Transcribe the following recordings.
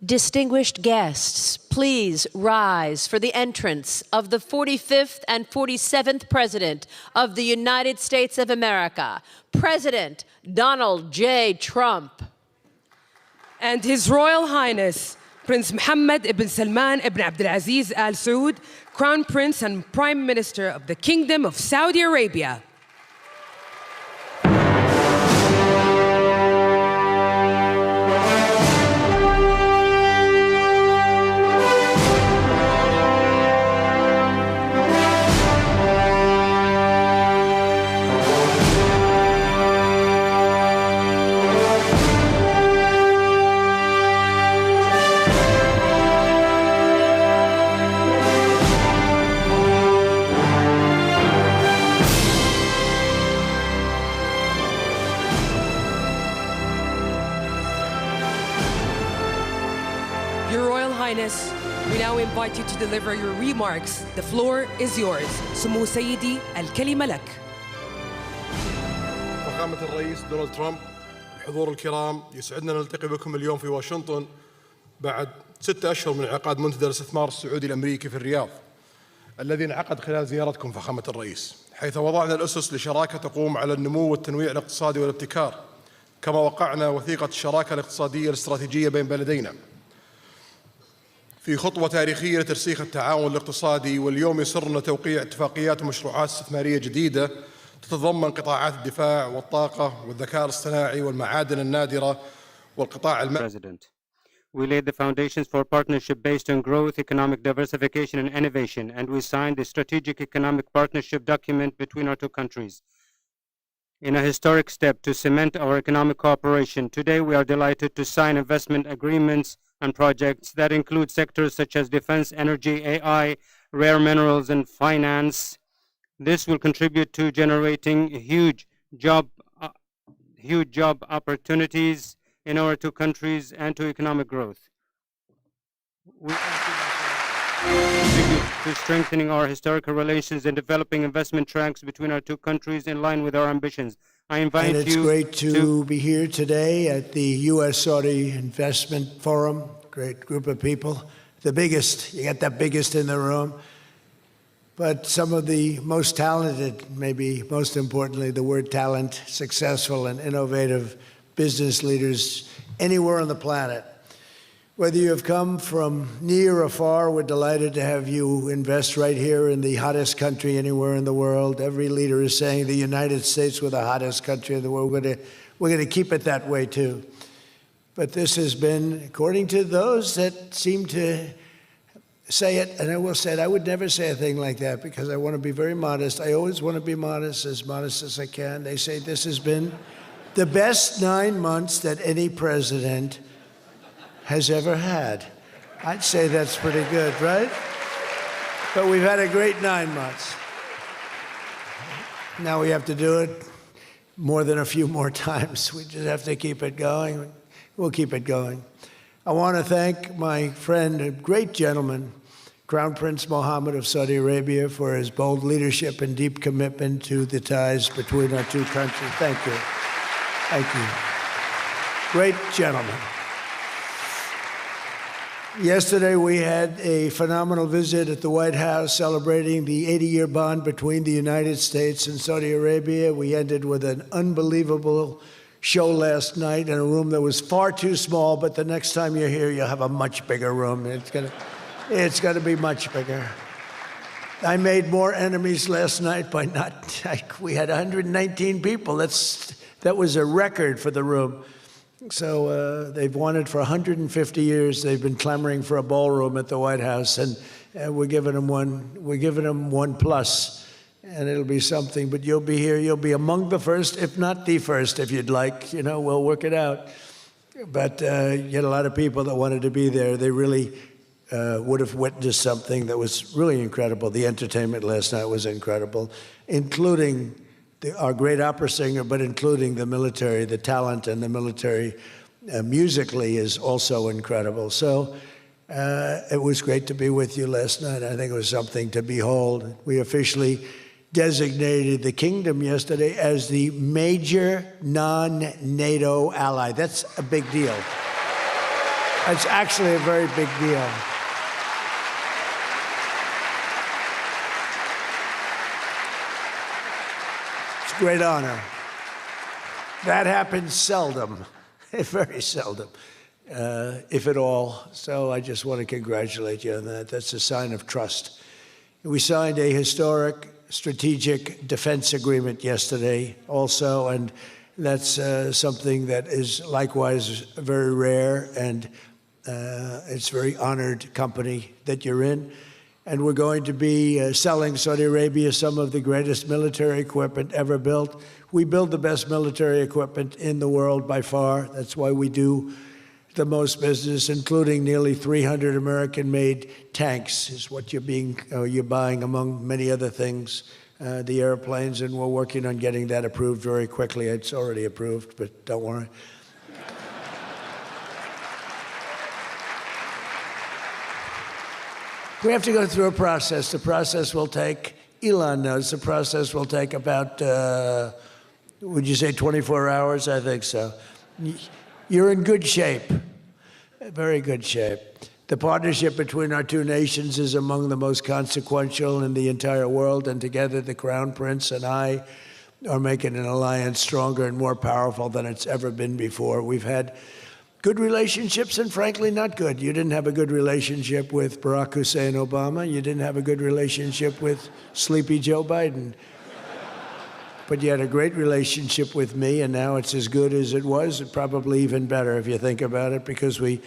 Distinguished guests, please rise for the entrance of the 45th and 47th President of the United States of America, President Donald J. Trump. And His Royal Highness, Prince Mohammed ibn Salman ibn Abdulaziz Al Saud, Crown Prince and Prime Minister of the Kingdom of Saudi Arabia. Your Royal Highness, we now invite you to deliver your remarks. The floor is yours. سمو سيدي الكلمة لك. فخامة الرئيس دونالد ترامب، الحضور الكرام، يسعدنا نلتقي بكم اليوم في واشنطن بعد 6 أشهر من انعقاد منتدى الاستثمار السعودي الأمريكي في الرياض، الذي انعقد خلال زيارتكم فخامة الرئيس، حيث وضعنا الأسس لشراكة تقوم على النمو والتنويع الاقتصادي والابتكار، كما وقعنا وثيقة الشراكة الاقتصادية الاستراتيجية بين بلدينا في خطوة تاريخية لترسيخ التعاون الاقتصادي. واليوم يسرنا توقيع اتفاقيات ومشروعات استثمارية جديدة تتضمن قطاعات الدفاع والطاقة والذكاء الاصطناعي والمعادن النادرة والقطاع المالي. We laid the foundations for partnership based on growth, economic diversification, and innovation, and we signed the strategic economic partnership document between our two countries. In a historic step to cement our economic cooperation, today we are delighted to sign investment agreements and projects that include sectors such as defense, energy, AI, rare minerals, and finance. This will contribute to generating huge job opportunities in our two countries and to economic growth. We contribute to strengthening our historical relations and developing investment tracks between our two countries in line with our ambitions. I invite you. And it's great to be here today at the U.S.-Saudi Investment Forum. Great group of people. The biggest, you got the biggest in the room. But some of the most talented, maybe most importantly, the word talent, successful and innovative business leaders anywhere on the planet. Whether you have come from near or far, we're delighted to have you invest right here in the hottest country anywhere in the world. Every leader is saying the United States we're the hottest country in the world. We're going to keep it that way too. But this has been, according to those that seem to say it, and I will say it, I would never say a thing like that because I want to be very modest. I always want to be modest as I can. They say this has been the best 9 months that any president has ever had. I'd say that's pretty good, right? But we've had a great 9 months. Now we have to do it more than a few more times. We just have to keep it going. We'll keep it going. I want to thank my friend, a great gentleman, Crown Prince Mohammed of Saudi Arabia, for his bold leadership and deep commitment to the ties between our two countries. Thank you. Thank you. Great gentleman. Yesterday, we had a phenomenal visit at the White House celebrating the 80-year bond between the United States and Saudi Arabia. We ended with an unbelievable show last night in a room that was far too small, but the next time you're here, you'll have a much bigger room. It's gonna be much bigger. I made more enemies last night by we had 119 people. That was a record for the room. So they've wanted for 150 years, they've been clamoring for a ballroom at the White House, and we're giving them one plus. And it'll be something, but you'll be here, you'll be among the first, if not the first, if you'd like, we'll work it out. But you had a lot of people that wanted to be there. They really would have witnessed something that was really incredible. The entertainment last night was incredible, including our great opera singer, but including the military, the talent and the military musically is also incredible. So it was great to be with you last night. I think it was something to behold. We officially designated the kingdom yesterday as the major non-NATO ally. That's a big deal. It's actually a very big deal. It's a great honor. That happens seldom, very seldom, if at all. So I just want to congratulate you on that. That's a sign of trust. We signed a historic strategic defense agreement yesterday also, and that's something that is likewise very rare, and it's a very honored company that you're in. And we're going to be selling Saudi Arabia some of the greatest military equipment ever built. We build the best military equipment in the world by far. That's why we do the most business, including nearly 300 American-made tanks is what you're buying, among many other things, the airplanes, and we're working on getting that approved very quickly. It's already approved, but don't worry. We have to go through a process. The process will take, Elon knows, the process will take about, would you say 24 hours? I think so. You're in good shape, very good shape. The partnership between our two nations is among the most consequential in the entire world, and together the Crown Prince and I are making an alliance stronger and more powerful than it's ever been before. We've had good relationships and frankly not good. You didn't have a good relationship with Barack Hussein Obama. You didn't have a good relationship with Sleepy Joe Biden. But you had a great relationship with me, and now it's as good as it was, and probably even better if you think about it, because we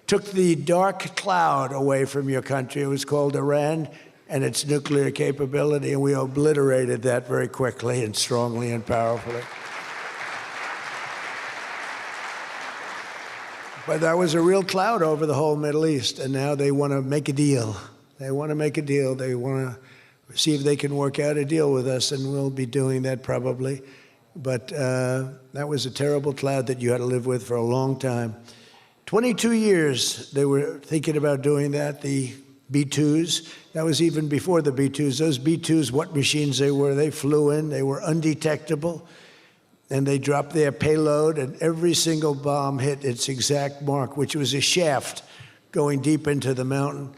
took the dark cloud away from your country. It was called Iran and its nuclear capability, and we obliterated that very quickly and strongly and powerfully. But that was a real cloud over the whole Middle East, and now they want to make a deal. They want to make a deal. They want to see if they can work out a deal with us, and we'll be doing that probably. But that was a terrible cloud that you had to live with for a long time. 22 years they were thinking about doing that, the B-2s. That was even before the B-2s. Those B-2s, what machines they were, they flew in, they were undetectable, and they dropped their payload, and every single bomb hit its exact mark, which was a shaft going deep into the mountain.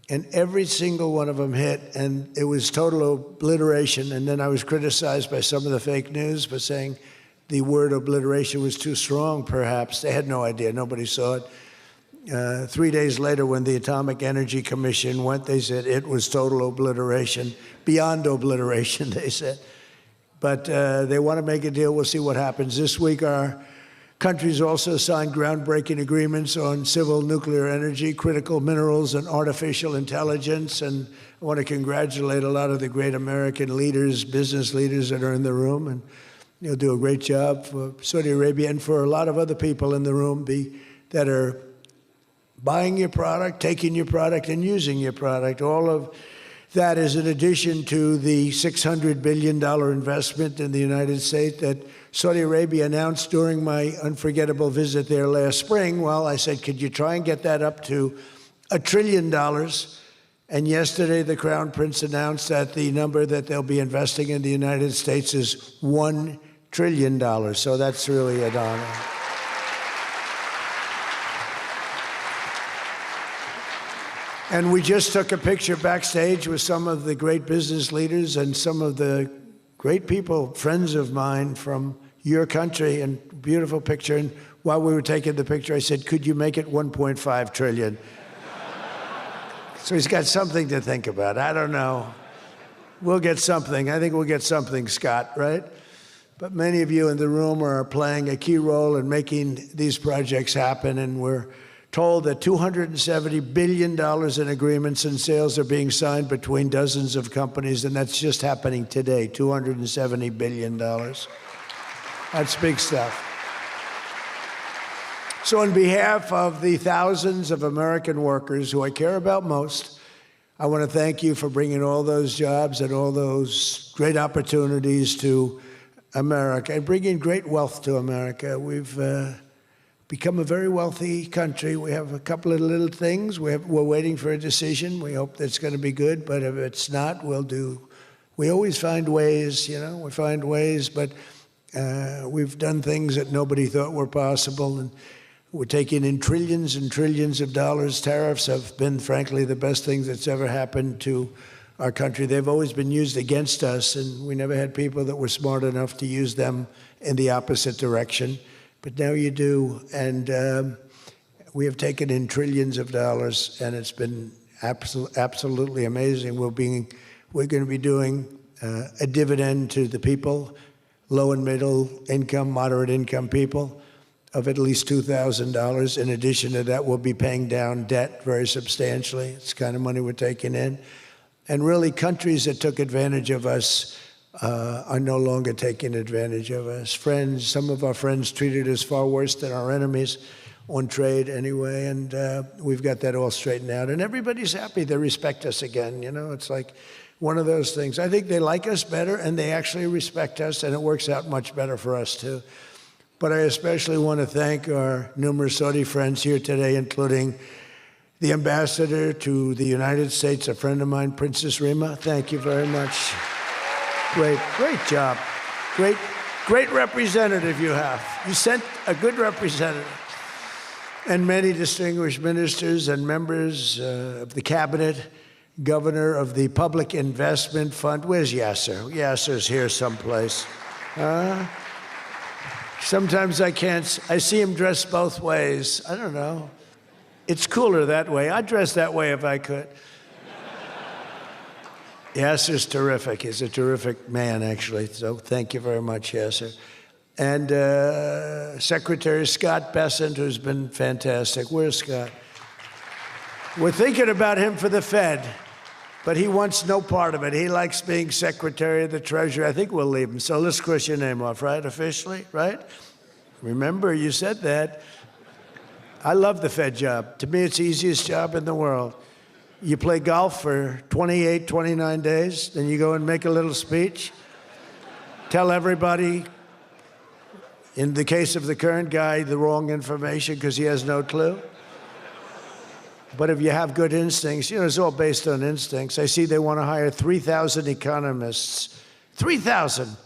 And every single one of them hit, and it was total obliteration. And then I was criticized by some of the fake news for saying the word obliteration was too strong, perhaps. They had no idea. Nobody saw it. 3 days later, when the Atomic Energy Commission went, they said it was total obliteration, beyond obliteration, they said. But they want to make a deal. We'll see what happens. This week, our countries also signed groundbreaking agreements on civil nuclear energy, critical minerals, and artificial intelligence. And I want to congratulate a lot of the great American leaders, business leaders that are in the room. And you'll do a great job for Saudi Arabia and for a lot of other people in the room that are buying your product, taking your product, and using your product. All of that is in addition to the $600 billion investment in the United States that Saudi Arabia announced during my unforgettable visit there last spring. Well, I said, could you try and get that up to $1 trillion? And yesterday, the Crown Prince announced that the number that they'll be investing in the United States is $1 trillion. So that's really an honor. And we just took a picture backstage with some of the great business leaders and some of the great people, friends of mine from your country, and beautiful picture. And while we were taking the picture, I said, could you make it 1.5 trillion? So he's got something to think about. I don't know. We'll get something. I think we'll get something, Scott, right? But many of you in the room are playing a key role in making these projects happen, and we're told that $270 billion in agreements and sales are being signed between dozens of companies, and that's just happening today, $270 billion. That's big stuff. So on behalf of the thousands of American workers who I care about most, I want to thank you for bringing all those jobs and all those great opportunities to America and bringing great wealth to America. We've become a very wealthy country. We have a couple of little things. We're waiting for a decision. We hope that's going to be good, but if it's not, we always find ways, we find ways, but we've done things that nobody thought were possible. And We're taking in trillions and trillions of dollars. Tariffs have been, frankly, the best thing that's ever happened to our country. They've always been used against us, and we never had people that were smart enough to use them in the opposite direction. But now you do, and we have taken in trillions of dollars, and it's been absolutely amazing. We're going to be doing a dividend to the people, low and middle income, moderate income people, of at least $2,000. In addition to that, we'll be paying down debt very substantially. It's the kind of money we're taking in. And really, countries that took advantage of us are no longer taking advantage of us. Friends, some of our friends treated us far worse than our enemies on trade anyway, and we've got that all straightened out. And everybody's happy. They respect us again. You know, it's like one of those things. I think they like us better, and they actually respect us, and it works out much better for us, too. But I especially want to thank our numerous Saudi friends here today, including the ambassador to the United States, a friend of mine, Princess Rima. Thank you very much. Great job. Great representative you have. You sent a good representative. And many distinguished ministers and members of the cabinet, governor of the Public Investment Fund. Where's Yasser? Yasser's here someplace. Sometimes I see him dressed both ways. I don't know. It's cooler that way. I'd dress that way if I could. Yasser's terrific. He's a terrific man, actually. So thank you very much, Yasser. And Secretary Scott Bessent, who's been fantastic. Where's Scott? We're thinking about him for the Fed, but he wants no part of it. He likes being Secretary of the Treasury. I think we'll leave him. So let's cross your name off, right? Officially, right? Remember, you said that. I love the Fed job. To me, it's the easiest job in the world. You play golf for 28, 29 days, then you go and make a little speech, tell everybody, in the case of the current guy, the wrong information because he has no clue. But if you have good instincts, you know, it's all based on instincts. I see they want to hire 3,000 economists, 3,000,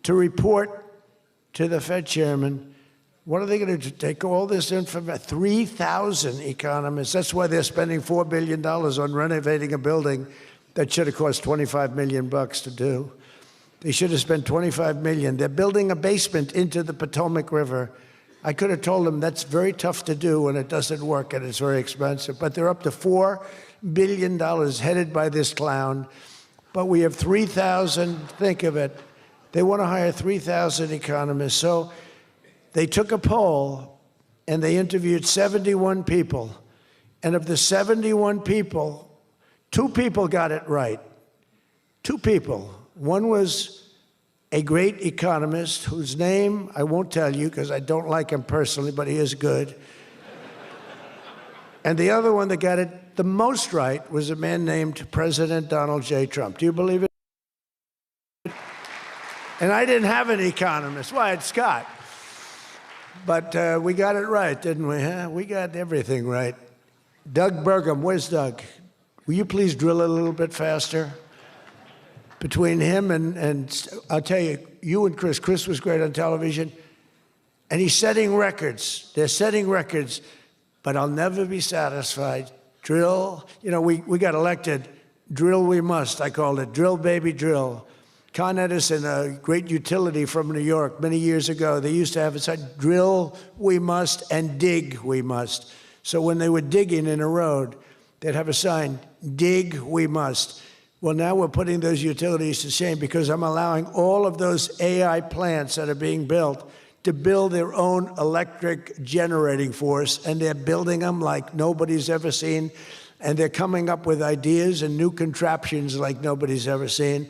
to report to the Fed chairman. What are they going to do? Take all this information? 3,000 economists. That's why they're spending $4 billion on renovating a building that should have cost $25 million to do. They should have spent $25 million. They're building a basement into the Potomac River. I could have told them that's very tough to do and it doesn't work and it's very expensive. But they're up to $4 billion headed by this clown. But we have 3,000, think of it. They want to hire 3,000 economists. So they took a poll and they interviewed 71 people. And of the 71 people, 2 people got it right. 2 people. One was a great economist whose name I won't tell you because I don't like him personally, but he is good. And the other one that got it the most right was a man named President Donald J. Trump. Do you believe it? And I didn't have an economist. Well, I had Scott. But we got it right, didn't we? Huh? We got everything right. Doug Burgum, where's Doug? Will you please drill a little bit faster? Between him and I'll tell you, you and Chris was great on television, and he's setting records. They're setting records, but I'll never be satisfied. Drill, you know, we got elected. Drill we must, I called it. Drill, baby, drill. Con Edison, a great utility from New York many years ago, they used to have it said, drill we must and dig we must. So when they were digging in a road, they'd have a sign, dig we must. Well, now we're putting those utilities to shame because I'm allowing all of those AI plants that are being built to build their own electric generating force, and they're building them like nobody's ever seen, and they're coming up with ideas and new contraptions like nobody's ever seen.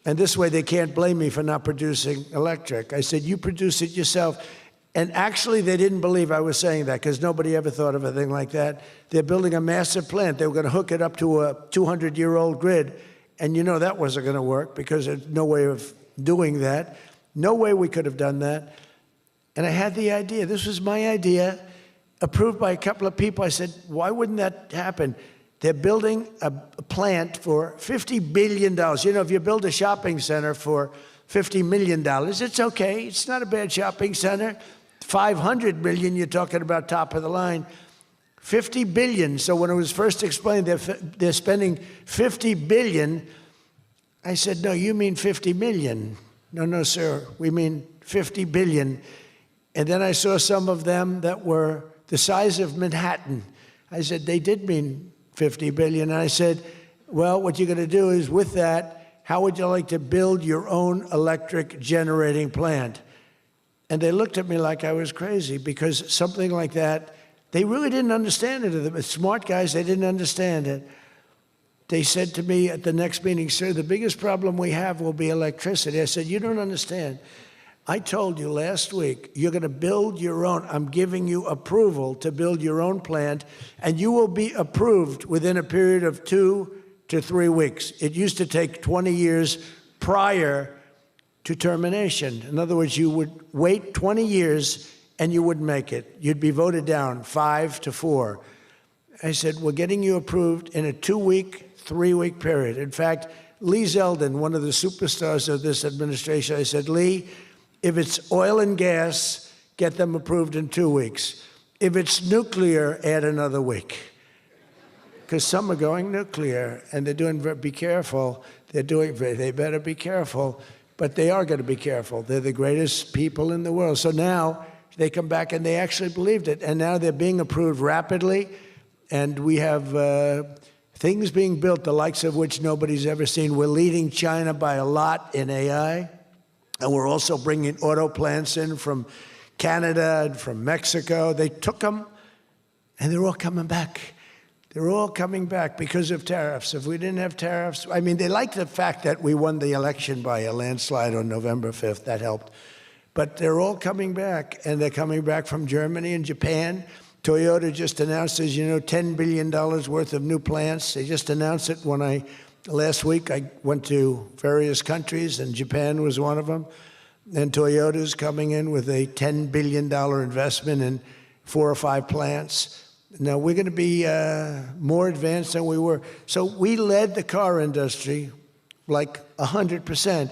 And this way they can't blame me for not producing electric. I said, you produce it yourself. And actually, they didn't believe I was saying that because nobody ever thought of a thing like that. They're building a massive plant. They were going to hook it up to a 200-year-old grid. And you know that wasn't going to work because there's no way of doing that. No way we could have done that. And I had the idea. This was my idea, approved by a couple of people. I said, why wouldn't that happen? They're building a plant for $50 billion. You know, if you build a shopping center for $50 million, it's okay. It's not a bad shopping center. 500 million, you're talking about top of the line. 50 billion. So when it was first explained they're spending 50 billion, I said, no, you mean 50 million. No, sir, we mean 50 billion. And then I saw some of them that were the size of Manhattan. I said, they did mean 50 billion. And I said, well, what you're going to do is with that, how would you like to build your own electric generating plant? And they looked at me like I was crazy, because something like that, they really didn't understand it. The smart guys, they didn't understand it. They said to me at the next meeting, sir, the biggest problem we have will be electricity. I said, you don't understand. I told you last week, you're going to build your own. I'm giving you approval to build your own plant, and you will be approved within a period of 2 to 3 weeks. It used to take 20 years prior to termination. In other words, you would wait 20 years and you wouldn't make it. You'd be voted down 5 to 4. I said, we're getting you approved in a 2-week, 3-week period. In fact, Lee Zeldin, one of the superstars of this administration, I said, Lee, if it's oil and gas, get them approved in 2 weeks. If it's nuclear, add another week. Because some are going nuclear, and they're doing, be careful, they better be careful, but they are going to be careful. They're the greatest people in the world. So now they come back and they actually believed it, and now they're being approved rapidly, and we have things being built, the likes of which nobody's ever seen. We're leading China by a lot in AI. And we're also bringing auto plants in from Canada and from Mexico. They took them, and they're all coming back. They're all coming back because of tariffs. If we didn't have tariffs, I mean, they like the fact that we won the election by a landslide on November 5th. That helped. But they're all coming back, and they're coming back from Germany and Japan. Toyota just announced, as you know, $10 billion worth of new plants. They just announced it last week. I went to various countries, and Japan was one of them. And Toyota's coming in with a $10 billion investment in 4 or 5 plants. Now, we're going to be more advanced than we were. So we led the car industry like 100%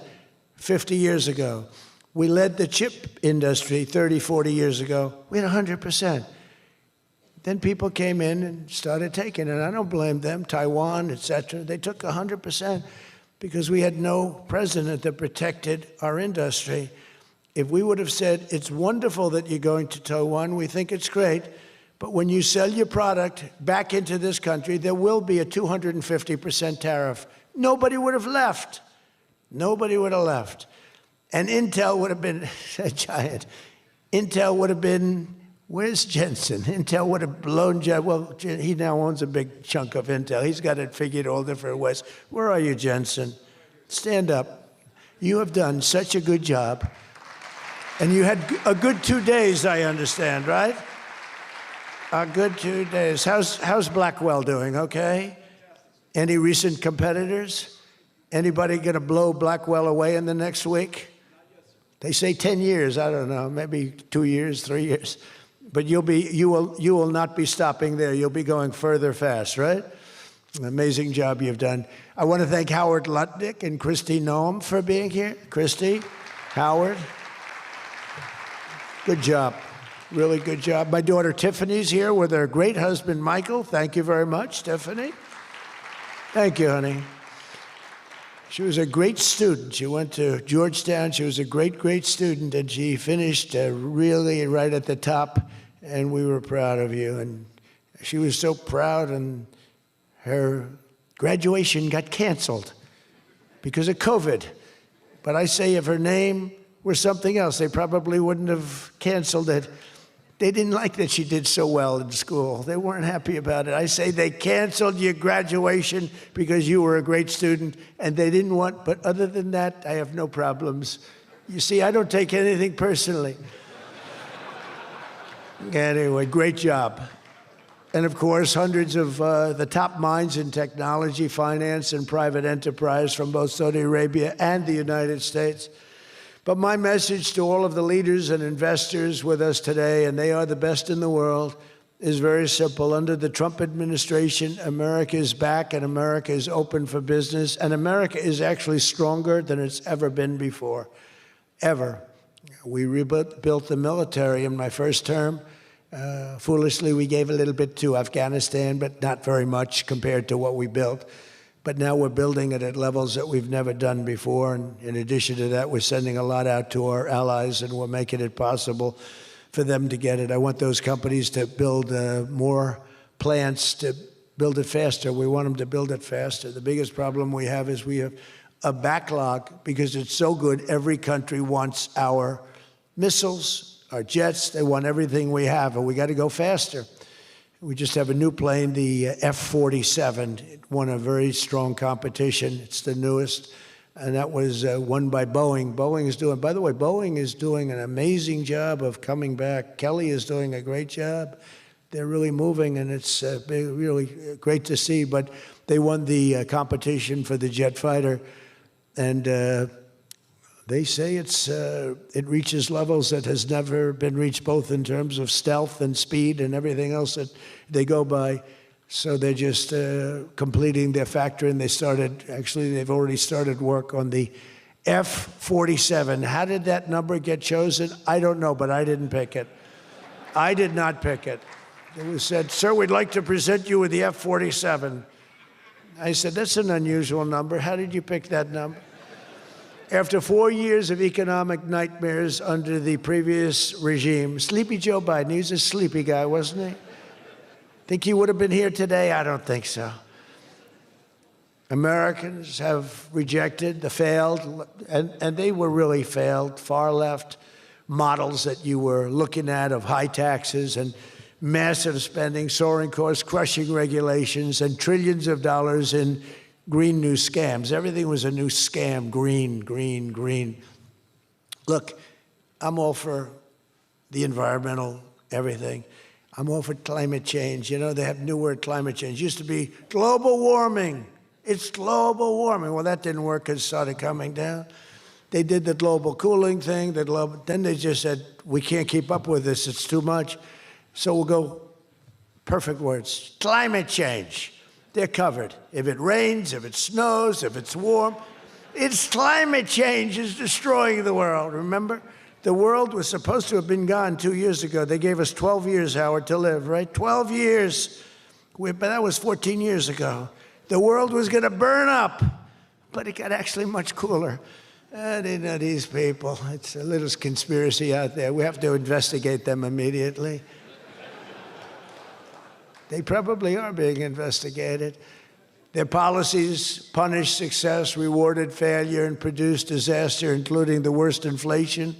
50 years ago. We led the chip industry 30, 40 years ago. We had 100%. Then people came in and started taking it. I don't blame them, Taiwan, et cetera. They took 100% because we had no president that protected our industry. If we would have said, it's wonderful that you're going to Taiwan, we think it's great, but when you sell your product back into this country, there will be a 250% tariff. Nobody would have left. Nobody would have left. And Intel would have been a giant. Intel would have been, where's Jensen? Intel would have blown, well, he now owns a big chunk of Intel. He's got it figured all different ways. Where are you, Jensen? Stand up. You have done such a good job. And you had a good 2 days, I understand, right? A good 2 days. How's Blackwell doing, okay? Any recent competitors? Anybody going to blow Blackwell away in the next week? They say 10 years, I don't know, maybe 2 years, 3 years. But you will not be stopping there. You'll be going further fast, right? An amazing job you've done. I want to thank Howard Lutnick and Kristi Noem for being here. Kristi, Howard, good job. Really good job. My daughter Tiffany's here with her great husband, Michael. Thank you very much, Tiffany. Thank you, honey. She was a great student. She went to Georgetown. She was a great, great student, and she finished really right at the top, and we were proud of you. And she was so proud, and her graduation got canceled because of COVID. But I say if her name were something else, they probably wouldn't have canceled it. They didn't like that she did so well in school. They weren't happy about it. I say they canceled your graduation because you were a great student, and they didn't want, but other than that, I have no problems. You see, I don't take anything personally. Anyway, great job. And of course, hundreds of the top minds in technology, finance, and private enterprise from both Saudi Arabia and the United States. But my message to all of the leaders and investors with us today, and they are the best in the world, is very simple. Under the Trump administration, America is back and America is open for business, and America is actually stronger than it's ever been before, ever. We rebuilt the military in my first term. Foolishly, we gave a little bit to Afghanistan, but not very much compared to what we built. But now we're building it at levels that we've never done before. And in addition to that, we're sending a lot out to our allies, and we're making it possible for them to get it. I want those companies to build more plants, to build it faster. We want them to build it faster. The biggest problem we have is we have a backlog because it's so good. Every country wants our missiles, our jets. They want everything we have, and we got to go faster. We just have a new plane, the F-47. It won a very strong competition. It's the newest, and that was won by Boeing. By the way, Boeing is doing an amazing job of coming back. Kelly is doing a great job. They're really moving, and it's really great to see. But they won the competition for the jet fighter, and they say it reaches levels that has never been reached, both in terms of stealth and speed and everything else that they go by. So they're just completing their factory, and they've already started work on the F-47. How did that number get chosen? I don't know, but I didn't pick it. I did not pick it. It was said, "Sir, we'd like to present you with the F-47. I said, "That's an unusual number. How did you pick that number?" After 4 years of economic nightmares under the previous regime, sleepy Joe Biden, he was a sleepy guy, wasn't he? Think he would have been here today? I don't think so. Americans have rejected the failed, and they were really failed, far left models that you were looking at of high taxes and massive spending, soaring costs, crushing regulations, and trillions of dollars in green new scams. Everything was a new scam, green, green, green. Look, I'm all for the environmental everything. I'm all for climate change. You know, they have new word, climate change. It used to be global warming. It's global warming. Well, that didn't work. It started coming down. They did the global cooling thing. Then they just said, we can't keep up with this. It's too much. So we'll go, perfect words, climate change. They're covered. If it rains, if it snows, if it's warm, it's climate change is destroying the world. Remember? The world was supposed to have been gone 2 years ago. They gave us 12 years, Howard, to live, right? 12 years. But that was 14 years ago. The world was going to burn up, but it got actually much cooler. They know these people. It's a little conspiracy out there. We have to investigate them immediately. They probably are being investigated. Their policies punished success, rewarded failure, and produced disaster, including the worst inflation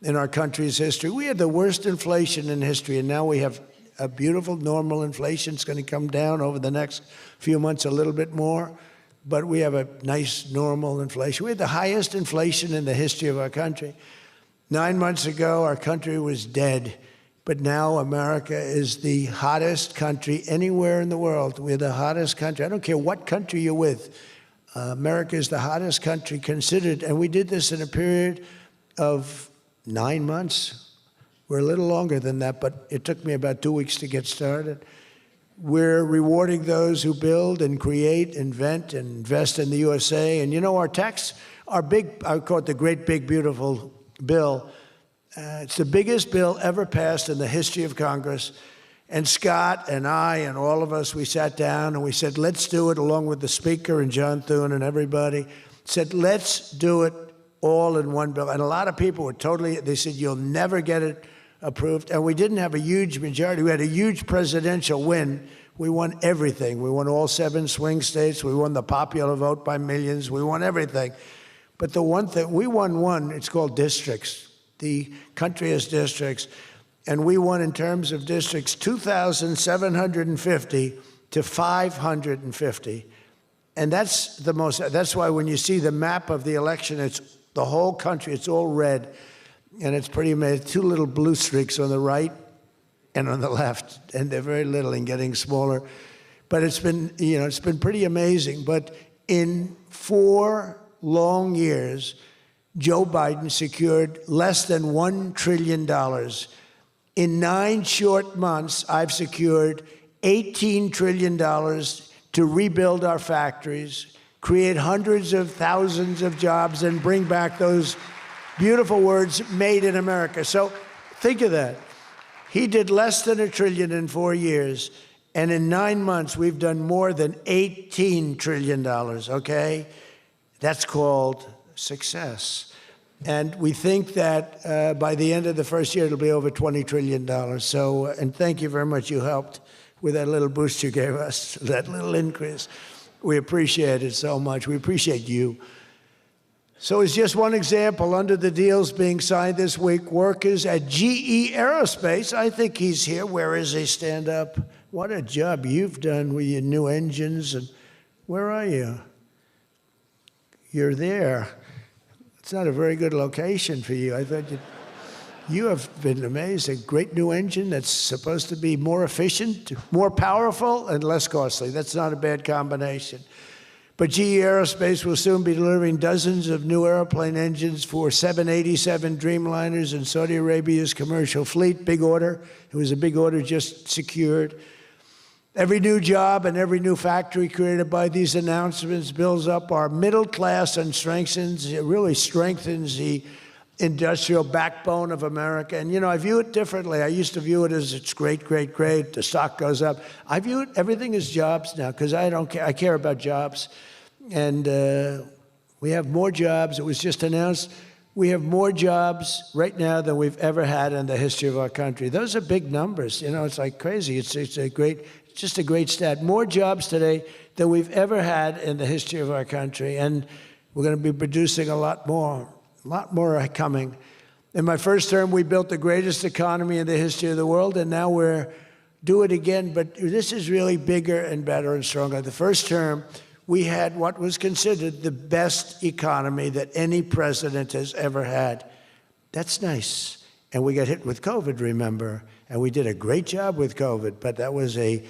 in our country's history. We had the worst inflation in history, and now we have a beautiful normal inflation. It's going to come down over the next few months a little bit more, but we have a nice normal inflation. We had the highest inflation in the history of our country. 9 months ago, our country was dead. But now America is the hottest country anywhere in the world. We're the hottest country. I don't care what country you're with. America is the hottest country considered. And we did this in a period of 9 months. We're a little longer than that, but it took me about 2 weeks to get started. We're rewarding those who build and create, invent, and invest in the USA. And you know, our tax, I call it the Great Big Beautiful Bill. It's the biggest bill ever passed in the history of Congress. And Scott and I and all of us, we sat down and we said, let's do it, along with the Speaker and John Thune and everybody, said, let's do it all in one bill. And a lot of people were they said, you'll never get it approved. And we didn't have a huge majority. We had a huge presidential win. We won everything. We won all 7 swing states. We won the popular vote by millions. We won everything. But the one thing, we won one, it's called districts. The country has districts, and we won in terms of districts 2,750 to 550. And that's why when you see the map of the election, it's the whole country, it's all red, and it's pretty amazing. 2 little blue streaks on the right and on the left, and they're very little and getting smaller. But it's been pretty amazing. But in 4 long years, Joe Biden secured less than $1 trillion. In 9 short months, I've secured $18 trillion to rebuild our factories, create hundreds of thousands of jobs, and bring back those Beautiful words, made in America. So think of that. He did less than $1 trillion in 4 years, and in 9 months, we've done more than $18 trillion, okay? That's called success. And we think that by the end of the first year, it'll be over $20 trillion. So, and thank you very much. You helped with that little boost you gave us, that little increase. We appreciate it so much. We appreciate you. So as just one example, under the deals being signed this week, workers at GE Aerospace, I think he's here. Where is he? Stand up. What a job you've done with your new engines. And where are you? You're there. It's not a very good location for you. I thought you have been amazing. Great new engine that's supposed to be more efficient, more powerful, and less costly. That's not a bad combination. But GE Aerospace will soon be delivering dozens of new airplane engines for 787 Dreamliners in Saudi Arabia's commercial fleet. Big order. It was a big order just secured. Every new job and every new factory created by these announcements builds up our middle class and really strengthens the industrial backbone of America. And, you know, I view it differently. I used to view it as it's great, great, great. The stock goes up. I view it, everything as jobs now because I don't care. I care about jobs. And we have more jobs. It was just announced we have more jobs right now than we've ever had in the history of our country. Those are big numbers. You know, it's like crazy. It's just a great stat. More jobs today than we've ever had in the history of our country. And we're going to be producing a lot more are coming. In my first term, we built the greatest economy in the history of the world, and now we're do it again, but this is really bigger and better and stronger. The first term, we had what was considered the best economy that any president has ever had. That's nice. And we got hit with COVID, remember? And we did a great job with COVID, but that was a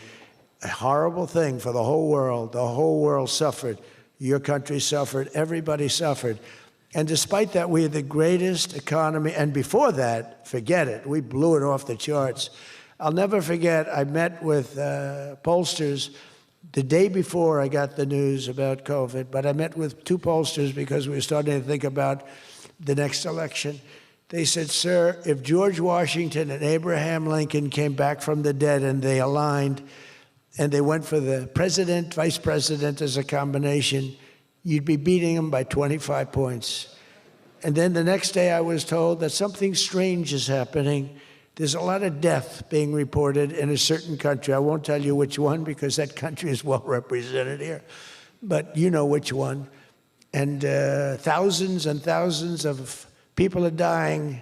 horrible thing for the whole world. The whole world suffered. Your country suffered. Everybody suffered. And despite that, we had the greatest economy. And before that, forget it. We blew it off the charts. I'll never forget, I met with pollsters the day before I got the news about COVID, but I met with 2 pollsters because we were starting to think about the next election. They said, sir, if George Washington and Abraham Lincoln came back from the dead and they aligned and they went for the president, vice president as a combination, you'd be beating them by 25 points. And then the next day I was told that something strange is happening. There's a lot of death being reported in a certain country. I won't tell you which one because that country is well represented here, but you know which one. And thousands and thousands of people are dying.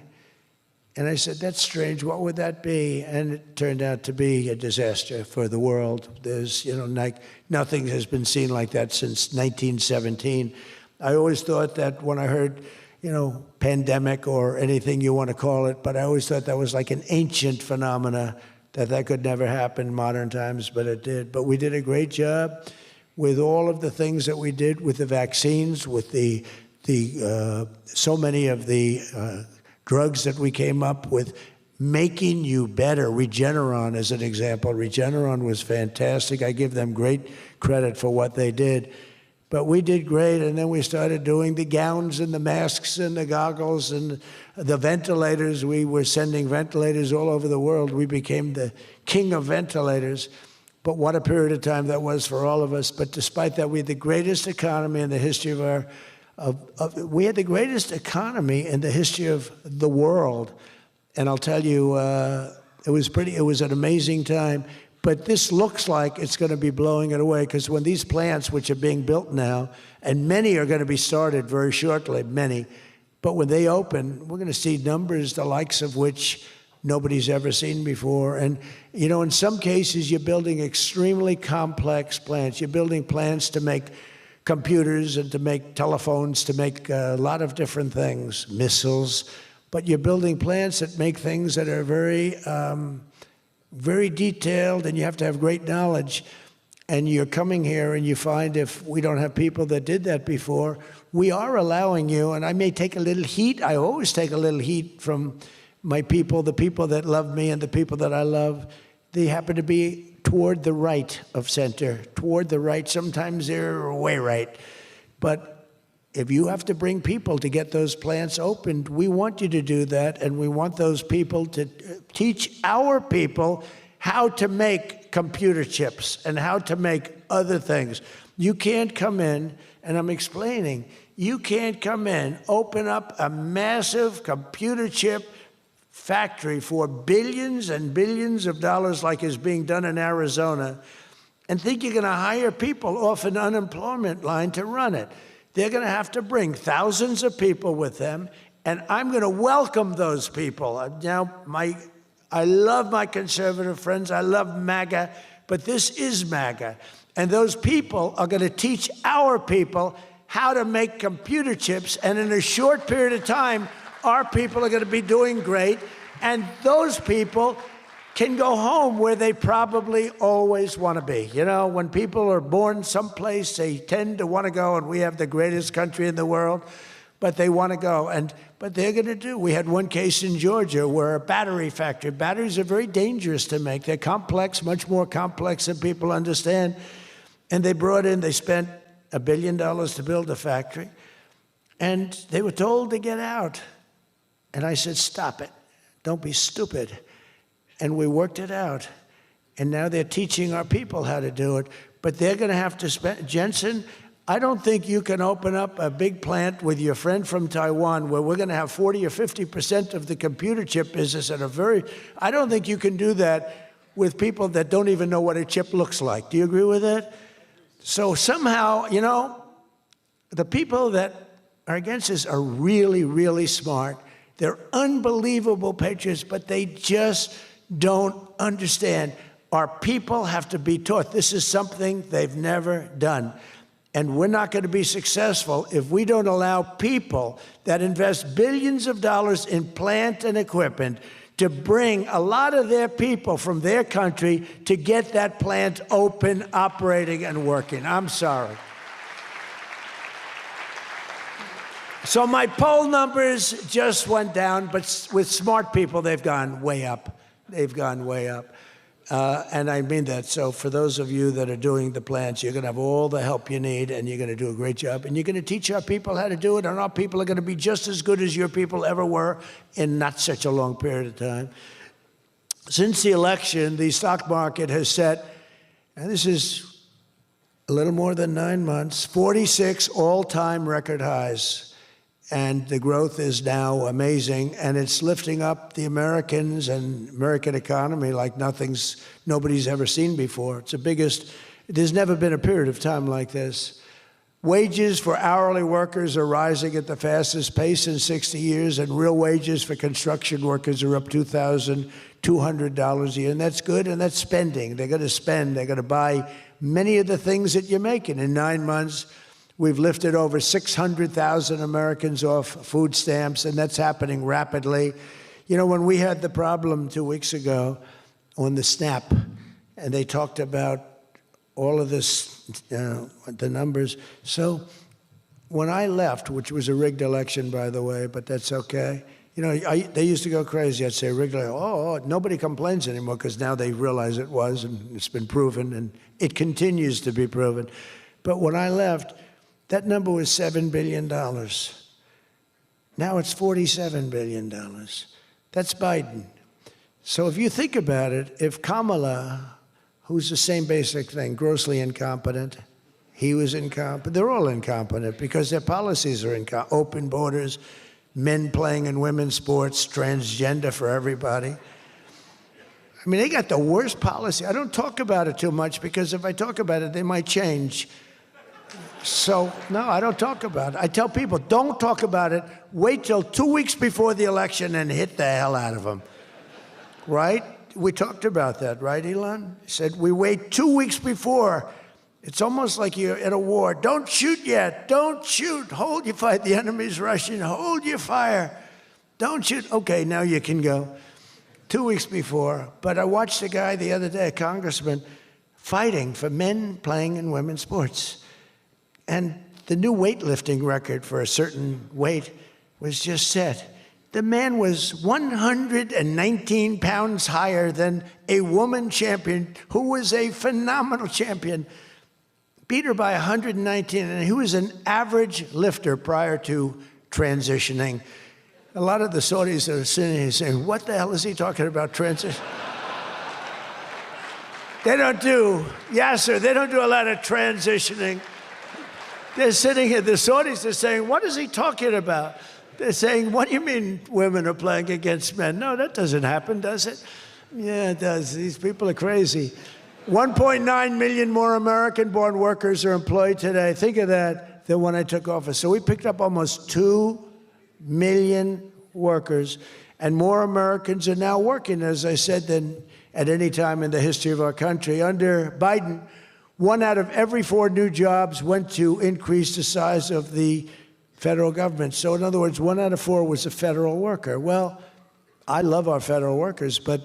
And I said, that's strange. What would that be? And it turned out to be a disaster for the world. There's, you know, like nothing has been seen like that since 1917. I always thought that when I heard, you know, pandemic or anything you want to call it, but I always thought that was like an ancient phenomena, that could never happen in modern times, but it did. But we did a great job with all of the things that we did with the vaccines, with the so many of the drugs that we came up with, making you better. Regeneron is an example. Regeneron was fantastic. I give them great credit for what they did. But we did great, and then we started doing the gowns and the masks and the goggles and the ventilators. We were sending ventilators all over the world. We became the king of ventilators. But what a period of time that was for all of us. But despite that, we had the greatest economy in the history of our we had the greatest economy in the history of the world. And I'll tell you, it was an amazing time. But this looks like it's going to be blowing it away, because when these plants, which are being built now, and many are going to be started very shortly, many, but when they open, we're going to see numbers the likes of which nobody's ever seen before. And, you know, in some cases, you're building extremely complex plants. You're building plants to make computers and to make telephones, to make a lot of different things, missiles. But you're building plants that make things that are very, very detailed, and you have to have great knowledge. And you're coming here and you find, if we don't have people that did that before, we are allowing you, and I may take a little heat. I always take a little heat from my people, the people that love me and the people that I love. They happen to be toward the right of center, toward the right. Sometimes they're way right. But If you have to bring people to get those plants opened, we want you to do that, and we want those people to teach our people how to make computer chips and how to make other things. You can't come in, and I'm explaining, you can't come in, open up a massive computer chip factory for billions and billions of dollars like is being done in Arizona, and think you're going to hire people off an unemployment line to run it. They're going to have to bring thousands of people with them, and I'm going to welcome those people. Now, I love my conservative friends. I love MAGA, but this is MAGA. And those people are going to teach our people how to make computer chips, and in a short period of time, our people are going to be doing great, and those people can go home where they probably always want to be. You know, when people are born someplace, they tend to want to go, and we have the greatest country in the world, but they want to go. But they're going to do. We had one case in Georgia where a battery factory, batteries are very dangerous to make. They're complex, much more complex than people understand. And they spent $1 billion to build a factory, and they were told to get out. And I said, stop it. Don't be stupid. And we worked it out. And now they're teaching our people how to do it. But they're going to have to spend, Jensen, I don't think you can open up a big plant with your friend from Taiwan where we're going to have 40 or 50% of the computer chip business at I don't think you can do that with people that don't even know what a chip looks like. Do you agree with that? So somehow, you know, the people that are against this are really, really smart. They're unbelievable patriots, but they just don't understand. Our people have to be taught. This is something they've never done. And we're not going to be successful if we don't allow people that invest billions of dollars in plant and equipment to bring a lot of their people from their country to get that plant open, operating, and working. I'm sorry. So my poll numbers just went down, but with smart people, they've gone way up. They've gone way up. And I mean that. So for those of you that are doing the plants, you're going to have all the help you need, and you're going to do a great job. And you're going to teach our people how to do it, and our people are going to be just as good as your people ever were in not such a long period of time. Since the election, the stock market has set, and this is a little more than 9 months, 46 all-time record highs. And the growth is now amazing, and it's lifting up the Americans and American economy like nobody's ever seen before. It's the biggest, there's never been a period of time like this. Wages for hourly workers are rising at the fastest pace in 60 years, and real wages for construction workers are up $2,200 a year, and that's good, and that's spending. They're going to spend. They're going to buy many of the things that you're making. In 9 months, we've lifted over 600,000 Americans off food stamps, and that's happening rapidly. You know, when we had the problem 2 weeks ago on the SNAP, and they talked about all of this, the numbers. So when I left, which was a rigged election, by the way, but that's okay. You know, they used to go crazy. I'd say rigged election. Oh, nobody complains anymore because now they realize it was, and it's been proven, and it continues to be proven. But when I left, that number was $7 billion. Now it's $47 billion. That's Biden. So if you think about it, if Kamala, who's the same basic thing, grossly incompetent, he was incompetent, they're all incompetent because their policies are incompetent. Open borders, men playing in women's sports, transgender for everybody. I mean, they got the worst policy. I don't talk about it too much because if I talk about it, they might change. So, no, I don't talk about it. I tell people, don't talk about it. Wait till 2 weeks before the election and hit the hell out of them. Right? We talked about that, right, Elon? He said, we wait 2 weeks before. It's almost like you're in a war. Don't shoot yet. Don't shoot. Hold your fire. The enemy's rushing. Hold your fire. Don't shoot. Okay, now you can go. 2 weeks before. But I watched a guy the other day, a congressman, fighting for men playing in women's sports. And the new weightlifting record for a certain weight was just set. The man was 119 pounds higher than a woman champion who was a phenomenal champion. beat her by 119, and he was an average lifter prior to transitioning. A lot of the Saudis that are sitting here saying, what the hell is he talking about, transition? They don't do, Yasser, they don't do a lot of transitioning. They're sitting here, the Saudis are saying, what is he talking about? They're saying, what do you mean women are playing against men? No, that doesn't happen, does it? Yeah, it does. These people are crazy. 1.9 million more American-born workers are employed today. Think of that, than when I took office. So we picked up almost 2 million workers, and more Americans are now working, as I said, than at any time in the history of our country. Under Biden, 1 out of every 4 new jobs went to increase the size of the federal government. So in other words, 1 out of 4 was a federal worker. Well, I love our federal workers, but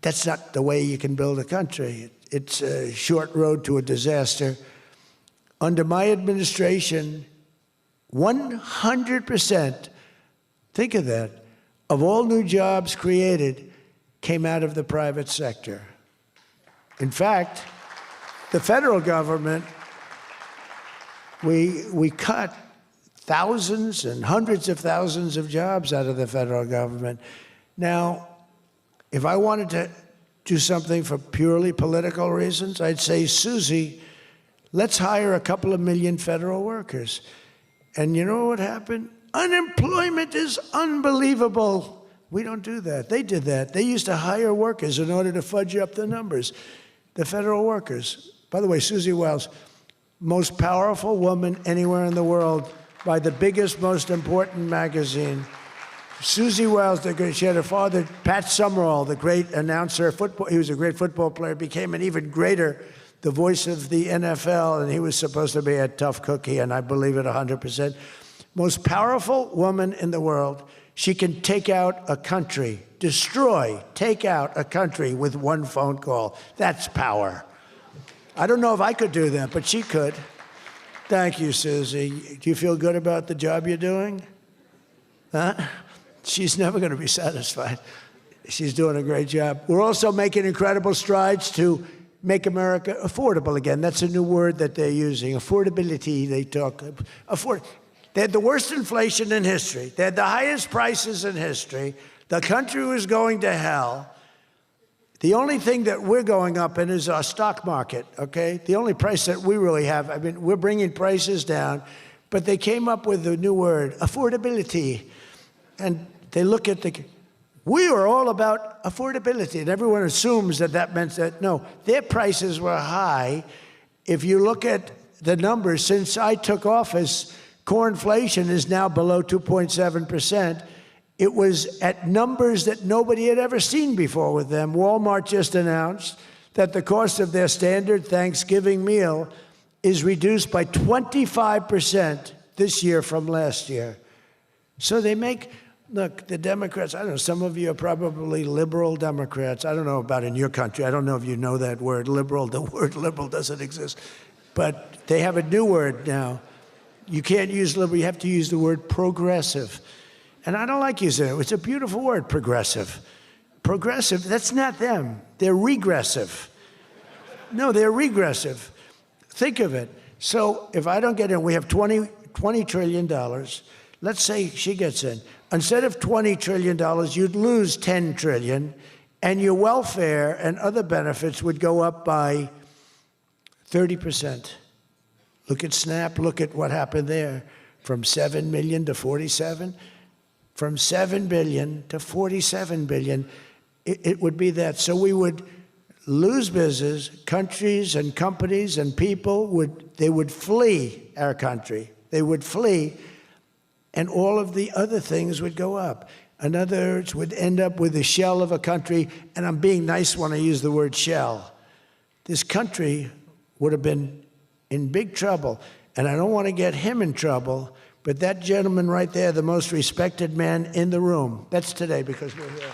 that's not the way you can build a country. It's a short road to a disaster. Under my administration, 100%, think of that, of all new jobs created came out of the private sector. In fact, the federal government, we cut thousands and hundreds of thousands of jobs out of the federal government. Now, if I wanted to do something for purely political reasons, I'd say, Susie, let's hire a couple of million federal workers. And you know what happened? Unemployment is unbelievable. We don't do that. They did that. They used to hire workers in order to fudge up the numbers. The federal workers. By the way, Susie Wiles, most powerful woman anywhere in the world by the biggest, most important magazine. Susie Wiles, she had a father, Pat Summerall, the great announcer, football. He was a great football player, became an even greater, the voice of the NFL, and he was supposed to be a tough cookie, and I believe it 100%. Most powerful woman in the world. She can take out a country, destroy, take out a country with one phone call. That's power. I don't know if I could do that, but she could. Thank you, Susie. Do you feel good about the job you're doing? Huh? She's never going to be satisfied. She's doing a great job. We're also making incredible strides to make America affordable again. That's a new word that they're using. Affordability, they talk. They had the worst inflation in history. They had the highest prices in history. The country was going to hell. The only thing that we're going up in is our stock market, okay? The only price that we really have, I mean, we're bringing prices down, but they came up with a new word, affordability. And they look at we are all about affordability, and everyone assumes that that meant that, no, their prices were high. If you look at the numbers, since I took office, core inflation is now below 2.7%. It was at numbers that nobody had ever seen before with them. Walmart just announced that the cost of their standard Thanksgiving meal is reduced by 25% this year from last year. So they make, look, the Democrats, I don't know, some of you are probably liberal Democrats. I don't know about in your country. I don't know if you know that word, liberal. The word liberal doesn't exist. But they have a new word now. You can't use liberal, you have to use the word progressive. And I don't like using it. It's a beautiful word, progressive. Progressive, that's not them. They're regressive. No, they're regressive. Think of it. So if I don't get in, we have $20 trillion. Let's say she gets in. Instead of $20 trillion, you'd lose $10 trillion, and your welfare and other benefits would go up by 30%. Look at SNAP, look at what happened there. From 7 million to 47. From 7 billion to 47 billion, it would be that. So we would lose business, countries and companies and people would flee our country. They would flee, and all of the other things would go up. In other words, would end up with the shell of a country, and I'm being nice when I use the word shell. This country would have been in big trouble, and I don't want to get him in trouble, but that gentleman right there, the most respected man in the room, that's today because we're here.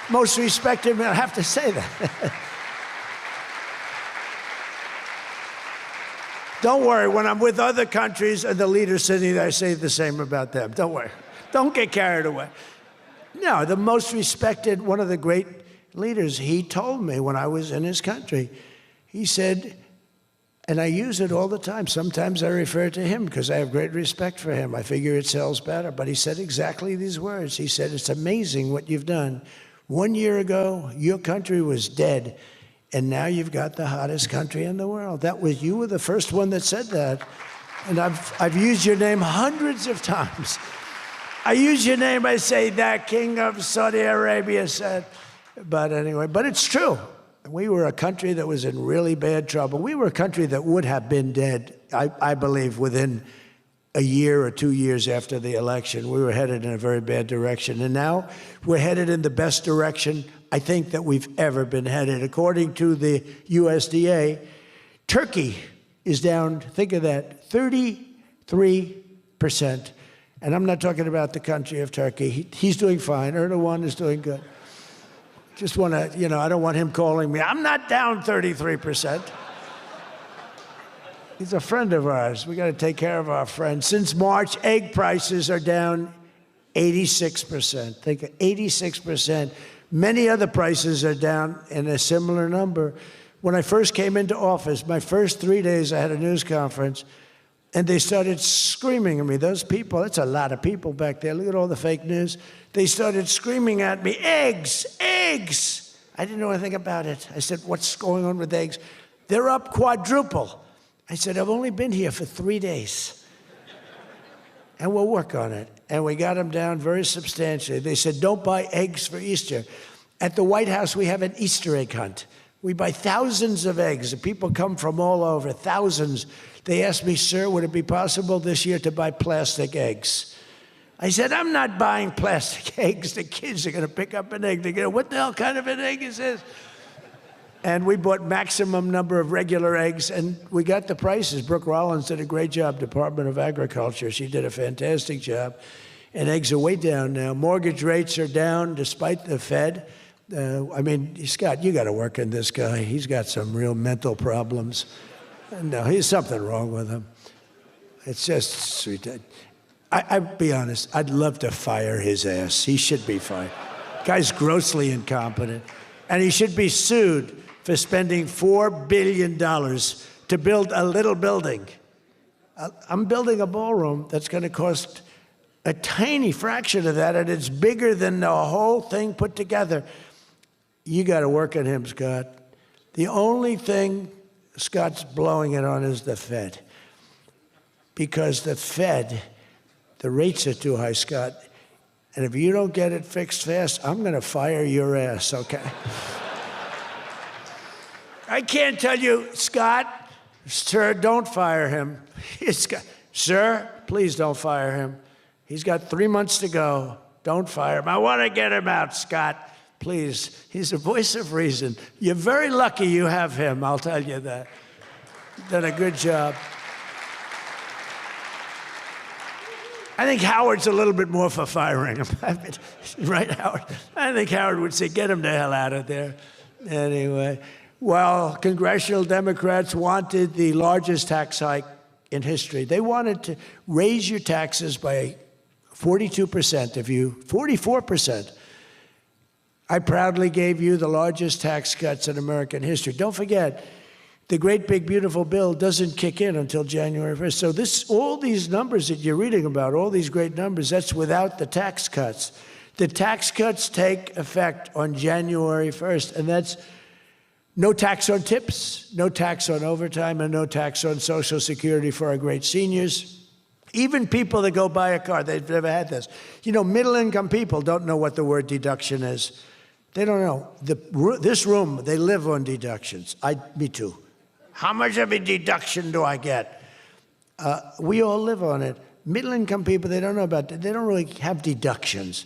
Most respected man, I have to say that. Don't worry, when I'm with other countries and the leaders sitting there, I say the same about them. Don't worry. Don't get carried away. No, the most respected, one of the great leaders, he told me when I was in his country, he said, And I use it all the time. Sometimes I refer to him because I have great respect for him. I figure it sells better. But he said exactly these words. He said, it's amazing what you've done. 1 year ago, your country was dead, and now you've got the hottest country in the world. You were the first one that said that. And I've used your name hundreds of times. I use your name, I say, that king of Saudi Arabia said. But anyway, but it's true. We were a country that was in really bad trouble. We were a country that would have been dead, I believe, within a year or 2 years after the election. We were headed in a very bad direction. And now we're headed in the best direction, I think, that we've ever been headed. According to the USDA, Turkey is down, think of that, 33%. And I'm not talking about the country of Turkey. He's doing fine. Erdogan is doing good. Just want to, I don't want him calling me. I'm not down 33%. He's a friend of ours. We got to take care of our friends. Since March, egg prices are down 86%. Think of 86%. Many other prices are down in a similar number. When I first came into office, my first 3 days, I had a news conference, and they started screaming at me. Those people, that's a lot of people back there. Look at all the fake news. They started screaming at me, eggs, eggs. I didn't know anything about it. I said, what's going on with eggs? They're up quadruple. I said, I've only been here for 3 days. And we'll work on it. And we got them down very substantially. They said, don't buy eggs for Easter. At the White House, we have an Easter egg hunt. We buy thousands of eggs. People come from all over, thousands. They asked me, sir, would it be possible this year to buy plastic eggs? I said, I'm not buying plastic eggs. The kids are going to pick up an egg. They're going to, what the hell kind of an egg is this? And we bought maximum number of regular eggs, and we got the prices. Brooke Rollins did a great job, Department of Agriculture. She did a fantastic job. And eggs are way down now. Mortgage rates are down despite the Fed. Scott, you got to work on this guy. He's got some real mental problems. No, there's something wrong with him. It's just sweet. I'd be honest, I'd love to fire his ass. He should be fired. Guy's grossly incompetent. And he should be sued for spending $4 billion to build a little building. I'm building a ballroom that's going to cost a tiny fraction of that, and it's bigger than the whole thing put together. You got to work on him, Scott. The only thing Scott's blowing it on is the Fed. Because the Fed, the rates are too high, Scott. And if you don't get it fixed fast, I'm going to fire your ass, okay? I can't tell you, Scott, sir, don't fire him. Sir, please don't fire him. He's got 3 months to go. Don't fire him. I want to get him out, Scott. Please. He's a voice of reason. You're very lucky you have him, I'll tell you that. Done a good job. I think Howard's a little bit more for firing him. Right, Howard? I think Howard would say, get him the hell out of there. Anyway, well, congressional Democrats wanted the largest tax hike in history. They wanted to raise your taxes by 42%, 44%. I proudly gave you the largest tax cuts in American history. Don't forget, the great big beautiful bill doesn't kick in until January 1st. So all these numbers that you're reading about, all these great numbers, that's without the tax cuts. The tax cuts take effect on January 1st, and that's no tax on tips, no tax on overtime, and no tax on Social Security for our great seniors. Even people that go buy a car, they've never had this. Middle-income people don't know what the word deduction is. They don't know. This room, they live on deductions. Me too. How much of a deduction do I get? We all live on it. Middle-income people, they don't know about that. They don't really have deductions.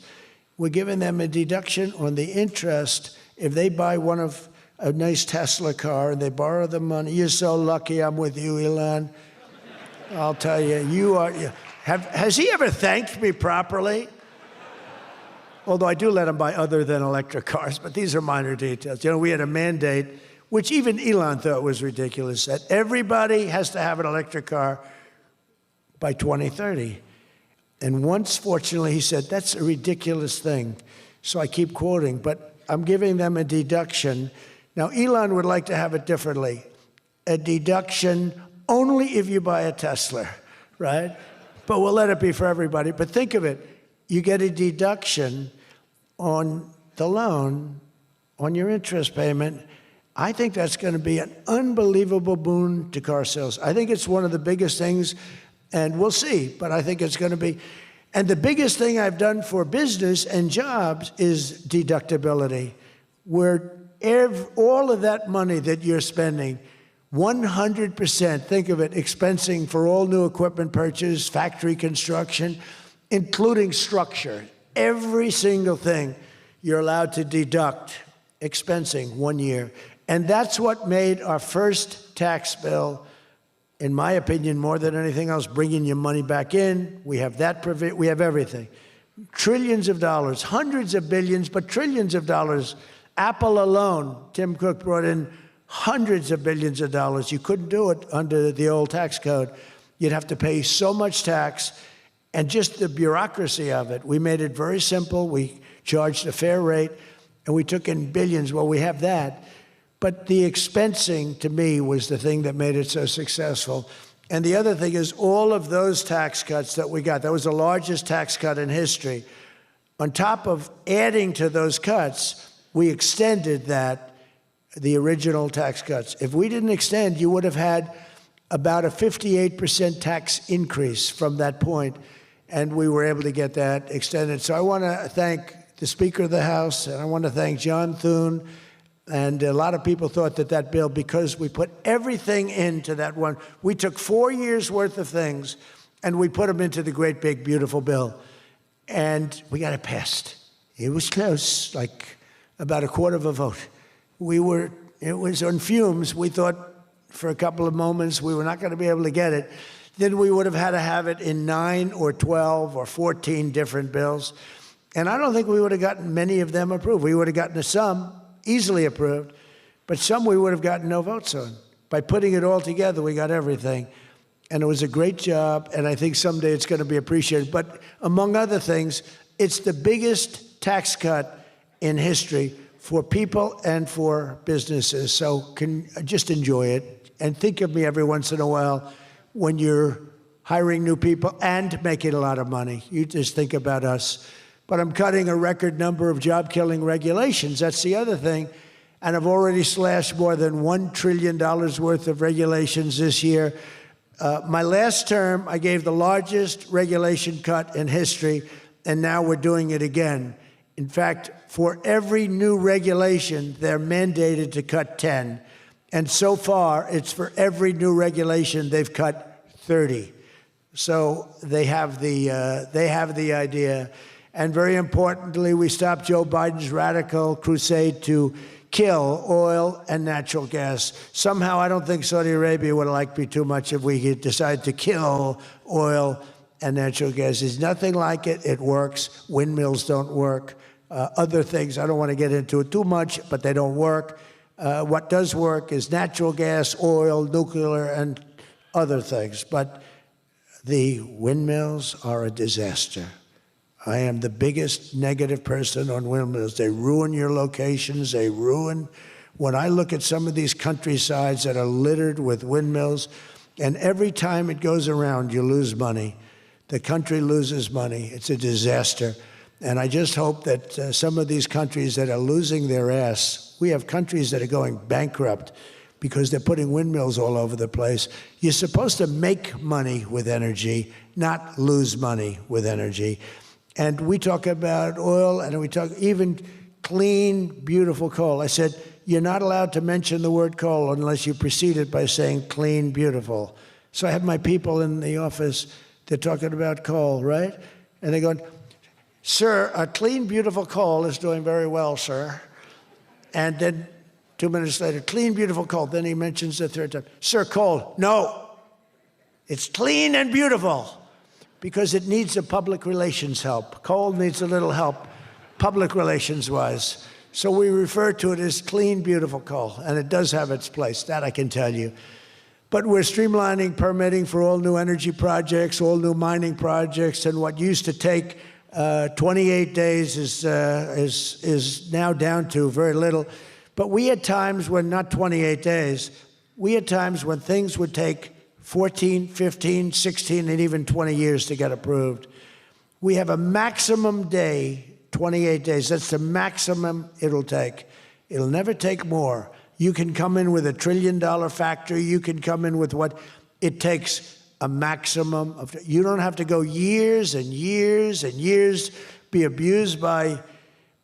We're giving them a deduction on the interest if they buy a nice Tesla car and they borrow the money. You're so lucky I'm with you, Elon. I'll tell you, has he ever thanked me properly? Although I do let him buy other than electric cars, but these are minor details. We had a mandate, which even Elon thought was ridiculous, that everybody has to have an electric car by 2030. And once, fortunately, he said, that's a ridiculous thing. So I keep quoting, but I'm giving them a deduction. Now, Elon would like to have it differently. a deduction only if you buy a Tesla, right? But we'll let it be for everybody. But think of it. You get a deduction on the loan, on your interest payment. I think that's going to be an unbelievable boon to car sales. I think it's one of the biggest things, and we'll see, but I think it's going to be. And the biggest thing I've done for business and jobs is deductibility, where all of that money that you're spending, 100%, think of it, expensing for all new equipment purchase, factory construction, including structure. Every single thing you're allowed to deduct, expensing 1 year. And that's what made our first tax bill, in my opinion, more than anything else, bringing your money back in. We have that, we have everything. Trillions of dollars, hundreds of billions, but trillions of dollars. Apple alone, Tim Cook brought in hundreds of billions of dollars. You couldn't do it under the old tax code. You'd have to pay so much tax, and just the bureaucracy of it. We made it very simple. We charged a fair rate, and we took in billions. Well, we have that. But the expensing, to me, was the thing that made it so successful. And the other thing is all of those tax cuts that we got, that was the largest tax cut in history. On top of adding to those cuts, we extended the original tax cuts. If we didn't extend, you would have had about a 58% tax increase from that point, and we were able to get that extended. So I want to thank the Speaker of the House, and I want to thank John Thune. And a lot of people thought that bill, because we put everything into that one, we took 4 years' worth of things, and we put them into the great, big, beautiful bill. And we got it passed. It was close, like about a quarter of a vote. It was on fumes. We thought for a couple of moments we were not going to be able to get it. Then we would have had to have it in 9 or 12 or 14 different bills. And I don't think we would have gotten many of them approved. We would have gotten some easily approved, but some we would have gotten no votes on. By putting it all together, we got everything. And it was a great job, and I think someday it's going to be appreciated. But among other things, it's the biggest tax cut in history for people and for businesses. So just enjoy it, and think of me every once in a while when you're hiring new people and making a lot of money. You just think about us. But I'm cutting a record number of job-killing regulations. That's the other thing. And I've already slashed more than $1 trillion worth of regulations this year. My last term, I gave the largest regulation cut in history, and now we're doing it again. In fact, for every new regulation, they're mandated to cut 10. And so far, it's for every new regulation, they've cut 30. So they have the idea. And very importantly, we stopped Joe Biden's radical crusade to kill oil and natural gas. Somehow, I don't think Saudi Arabia would like me too much if we decide to kill oil and natural gas. There's nothing like it. It works. Windmills don't work. Other things, I don't want to get into it too much, but they don't work. What does work is natural gas, oil, nuclear, and other things. But the windmills are a disaster. I am the biggest negative person on windmills. They ruin your locations. They ruin. When I look at some of these countrysides that are littered with windmills, and every time it goes around, you lose money. The country loses money. It's a disaster. And I just hope that some of these countries that are losing their ass, we have countries that are going bankrupt because they're putting windmills all over the place. You're supposed to make money with energy, not lose money with energy. And we talk about oil, and we talk even clean, beautiful coal. I said, you're not allowed to mention the word coal unless you precede it by saying clean, beautiful. So I have my people in the office, they're talking about coal, right? And they're going, sir, a clean, beautiful coal is doing very well, sir. And then 2 minutes later, clean, beautiful coal. Then he mentions the third time, sir, coal. No, it's clean and beautiful. Because it needs a public relations help. Coal needs a little help, public relations-wise. So we refer to it as clean, beautiful coal, and it does have its place, that I can tell you. But we're streamlining permitting for all new energy projects, all new mining projects, and what used to take 28 days is now down to very little. But we had times when not 28 days, We had times when things would take 14, 15, 16, and even 20 years to get approved. We have a maximum day, 28 days. That's the maximum it'll take. It'll never take more. You can come in with $1 trillion factory. You can come in with what it takes a maximum of. You don't have to go years and years and years, be abused by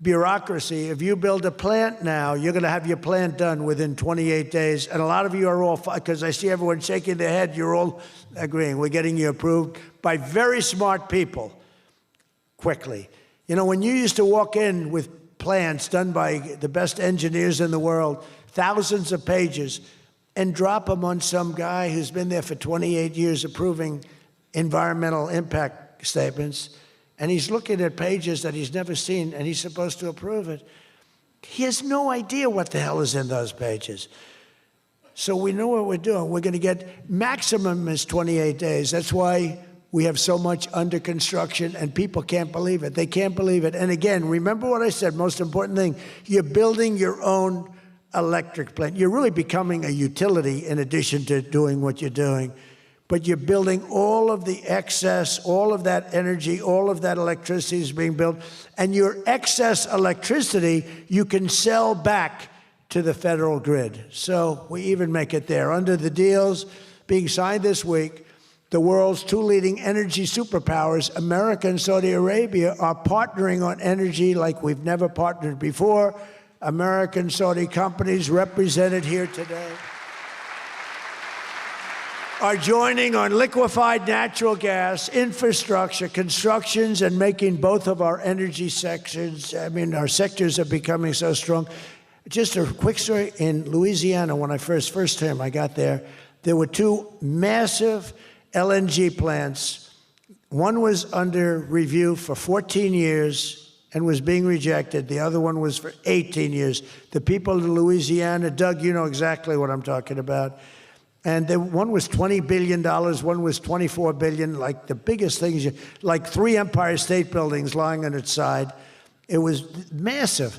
bureaucracy. If you build a plant now, you're going to have your plant done within 28 days. And a lot of you are all, because I see everyone shaking their head, you're all agreeing. We're getting you approved by very smart people quickly. You know, when you used to walk in with plans done by the best engineers in the world, thousands of pages, and drop them on some guy who's been there for 28 years approving environmental impact statements, and he's looking at pages that he's never seen, and he's supposed to approve it. He has no idea what the hell is in those pages. So we know what we're doing. We're going to get maximum is 28 days. That's why we have so much under construction, and people can't believe it. They can't believe it. And again, remember what I said, most important thing, you're building your own electric plant. You're really becoming a utility in addition to doing what you're doing. But you're building all of the excess, all of that energy, all of that electricity is being built. And your excess electricity, you can sell back to the federal grid. So we even make it there. Under the deals being signed this week, the world's two leading energy superpowers, America and Saudi Arabia, are partnering on energy like we've never partnered before. American Saudi companies represented here today are joining on liquefied natural gas, infrastructure, constructions, and making both of our energy sections, our sectors are becoming so strong. Just a quick story. In Louisiana, when I first time I got there were two massive LNG plants. One was under review for 14 years and was being rejected. The other one was for 18 years. The people of Louisiana, Doug, you know exactly what I'm talking about. And one was $20 billion, one was $24 billion, like the biggest things, like 3 Empire State Buildings lying on its side. It was massive.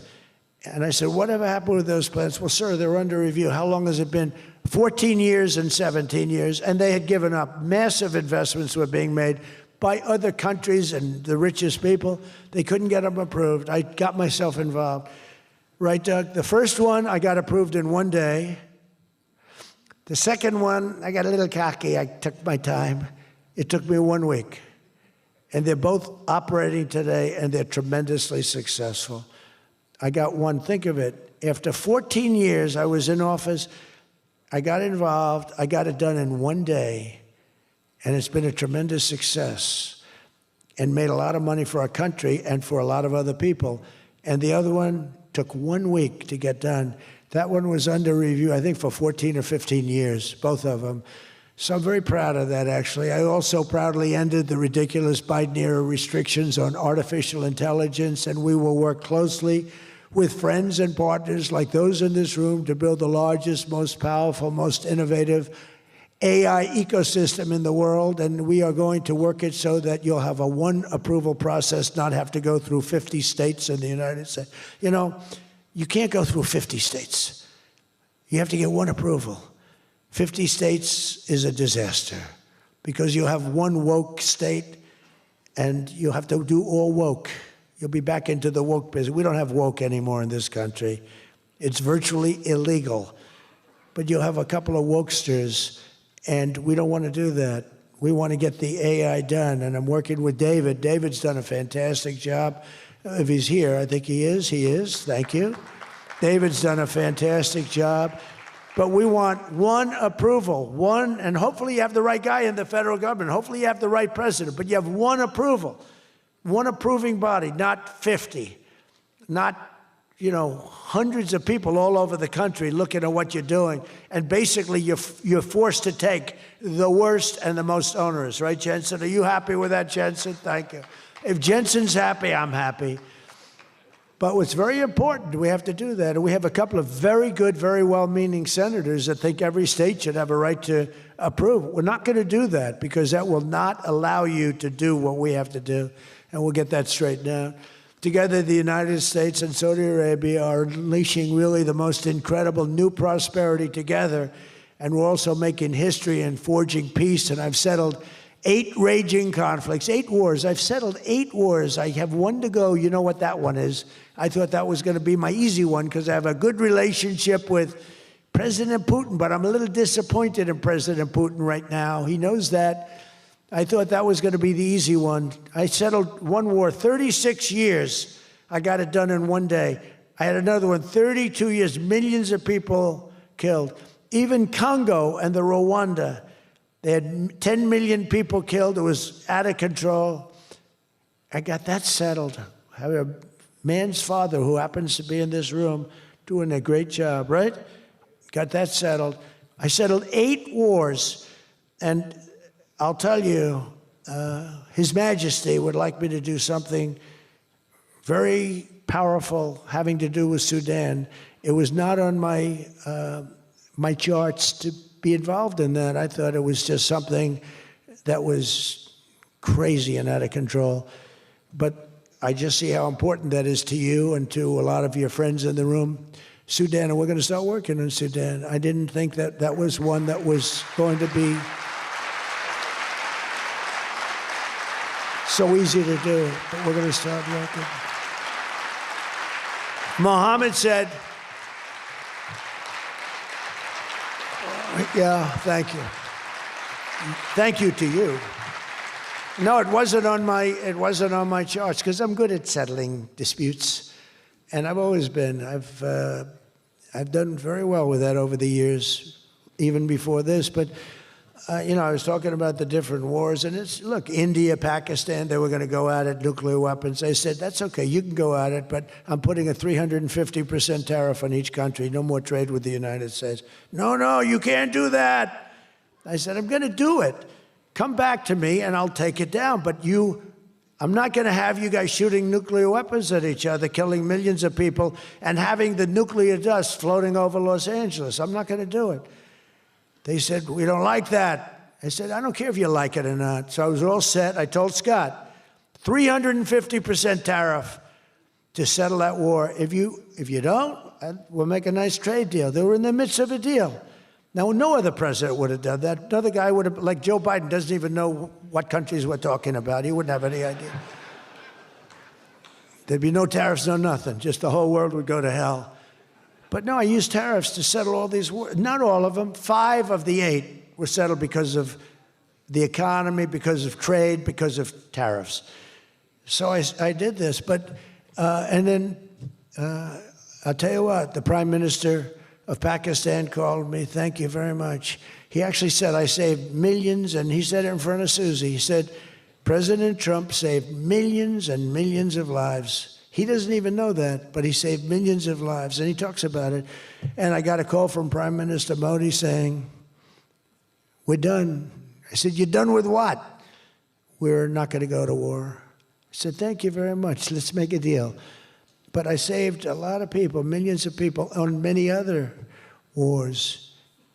And I said, whatever happened with those plants? Well, sir, they're under review. How long has it been? 14 years and 17 years. And they had given up. Massive investments were being made by other countries and the richest people. They couldn't get them approved. I got myself involved. Right, Doug? The first one, I got approved in 1 day. The second one, I got a little cocky. I took my time. It took me 1 week. And they're both operating today, and they're tremendously successful. I got one, think of it. After 14 years, I was in office. I got involved. I got it done in 1 day. And it's been a tremendous success and made a lot of money for our country and for a lot of other people. And the other one took 1 week to get done. That one was under review, I think, for 14 or 15 years, both of them. So I'm very proud of that, actually. I also proudly ended the ridiculous Biden-era restrictions on artificial intelligence, and we will work closely with friends and partners like those in this room to build the largest, most powerful, most innovative AI ecosystem in the world, and we are going to work it so that you'll have a one approval process, not have to go through 50 states in the United States. You know, you can't go through 50 states. You have to get one approval. 50 states is a disaster because you'll have one woke state and you'll have to do all woke. You'll be back into the woke business. We don't have woke anymore in this country. It's virtually illegal. But you'll have a couple of wokesters, and we don't want to do that. We want to get the AI done, and I'm working with David. David's done a fantastic job. If he's here, I think he is. He is. Thank you. David's done a fantastic job. But we want one approval, one, and hopefully you have the right guy in the federal government. Hopefully you have the right president, but you have one approval, one approving body, not 50, not, hundreds of people all over the country looking at what you're doing. And basically you're forced to take the worst and the most onerous, right, Jensen? Are you happy with that, Jensen? Thank you. If Jensen's happy, I'm happy. But what's very important, we have to do that. And we have a couple of very good, very well-meaning senators that think every state should have a right to approve. We're not going to do that because that will not allow you to do what we have to do. And we'll get that straightened out. Together, the United States and Saudi Arabia are unleashing really the most incredible new prosperity together. and we're also making history and forging peace. And I've settled 8 raging conflicts, 8 wars. I've settled 8 wars. I have 1 to go. You know what that one is. I thought that was going to be my easy one because I have a good relationship with President Putin, but I'm a little disappointed in President Putin right now. He knows that. I thought that was going to be the easy one. I settled 1 war, 36 years. I got it done in 1 day. I had another one, 32 years, millions of people killed. Even Congo and the Rwanda, they had 10 million people killed. It was out of control. I got that settled. I have a man's father who happens to be in this room doing a great job, right? Got that settled. I settled 8 wars. And I'll tell you, His Majesty would like me to do something very powerful having to do with Sudan. It was not on my my charts to be involved in that. I thought it was just something that was crazy and out of control. But I just see how important that is to you and to a lot of your friends in the room. Sudan, and we're going to start working in Sudan. I didn't think that that was one that was going to be so easy to do, but we're going to start working. Mohammed said, yeah, thank you. Thank you to you. No, it wasn't on my charts because I'm good at settling disputes, and I've always been. I've done very well with that over the years, even before this. But you know, I was talking about the different wars, and it's, look, India, Pakistan, they were going to go at it, nuclear weapons. I said, that's okay, you can go at it, but I'm putting a 350% tariff on each country, no more trade with the United States. No, you can't do that. I said, I'm going to do it. Come back to me, and I'll take it down. But I'm not going to have you guys shooting nuclear weapons at each other, killing millions of people, and having the nuclear dust floating over Los Angeles. I'm not going to do it. They said, we don't like that. I said, I don't care if you like it or not. So I was all set. I told Scott, 350% tariff to settle that war. If you don't, we'll make a nice trade deal. They were in the midst of a deal. Now, no other president would have done that. Another guy would have, like Joe Biden, doesn't even know what countries we're talking about. He wouldn't have any idea. There'd be no tariffs, no nothing. Just the whole world would go to hell. But no, I used tariffs to settle all these wars. Not all of them. 5 of the 8 were settled because of the economy, because of trade, because of tariffs. So I did this. But, and then I'll tell you what, the Prime Minister of Pakistan called me. Thank you very much. He actually said, I saved millions, and he said it in front of Susie. He said, President Trump saved millions and millions of lives. He doesn't even know that, but he saved millions of lives, and he talks about it. And I got a call from Prime Minister Modi saying, we're done. I said, you're done with what? We're not going to go to war. I said, thank you very much. Let's make a deal. But I saved a lot of people, millions of people, on many other wars.